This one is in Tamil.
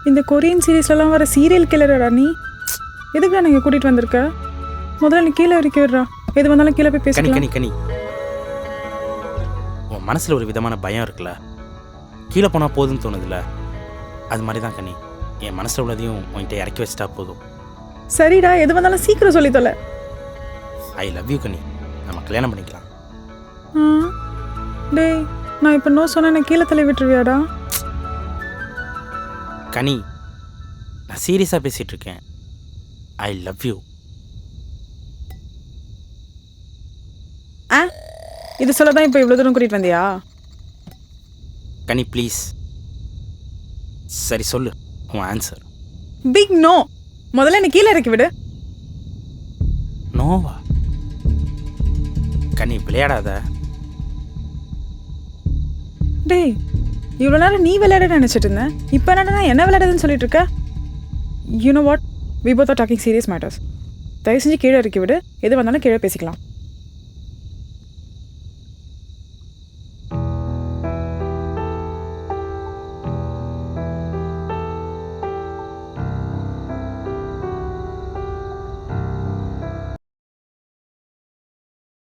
இந்த கொரியன் சீரீஸ்லாம் வர சீரியல் கில்லரடா நீ? எதுக்குடா நீங்கள் கூட்டிகிட்டு வந்திருக்க? முதல்ல நீ கீழே இறக்கி விடுறா. எது வந்தாலும் கீழே போய் கனி பேசிக்கலாம். கனி கனி உன் மனசில் ஒரு விதமான பயம் இருக்குல்ல, கீழே போனால் போதும்னு தோணுதுல்ல, அது மாதிரி தான் கனி. என் மனசில் உள்ளதையும் உன்கிட்ட இறக்கி வச்சிட்டா போதும். சரிடா, எது வந்தாலும் சீக்கிரம் சொல்லி தொலை. ஐ லவ் யூ கனி. நம்ம கல்யாணம் பண்ணிக்கலாம். டேய், நான் இப்போ நோ சொன்னேன், நான் கீழே தள்ளி விட்டுருவியாடா? கனி, நான் சீரியஸாக பேசிகிட்டு இருக்கேன். I love you. இது சொல்ல தான் இப்போ இவ்வளோ தூரம் கூட்டிகிட்டு வந்தியா? கனி ப்ளீஸ், சரி சொல்லு உன் ஆன்சர். Big no. முதல்ல என்னை கீழே இறக்கி விடு. நோவா? கனி விளையாடாத. டேய், இவ்வளோ நேரம் நீ விளையாட நினச்சிட்டு இருந்தேன், இப்போ என்னடா என்ன விளையாடுதுன்னு சொல்லிட்டு இருக்க? You know what, we both are talking serious matters. தயவு செஞ்சு கீழே இறக்கி விடு. எது வந்தாலும் கீழே பேசிக்கலாம்.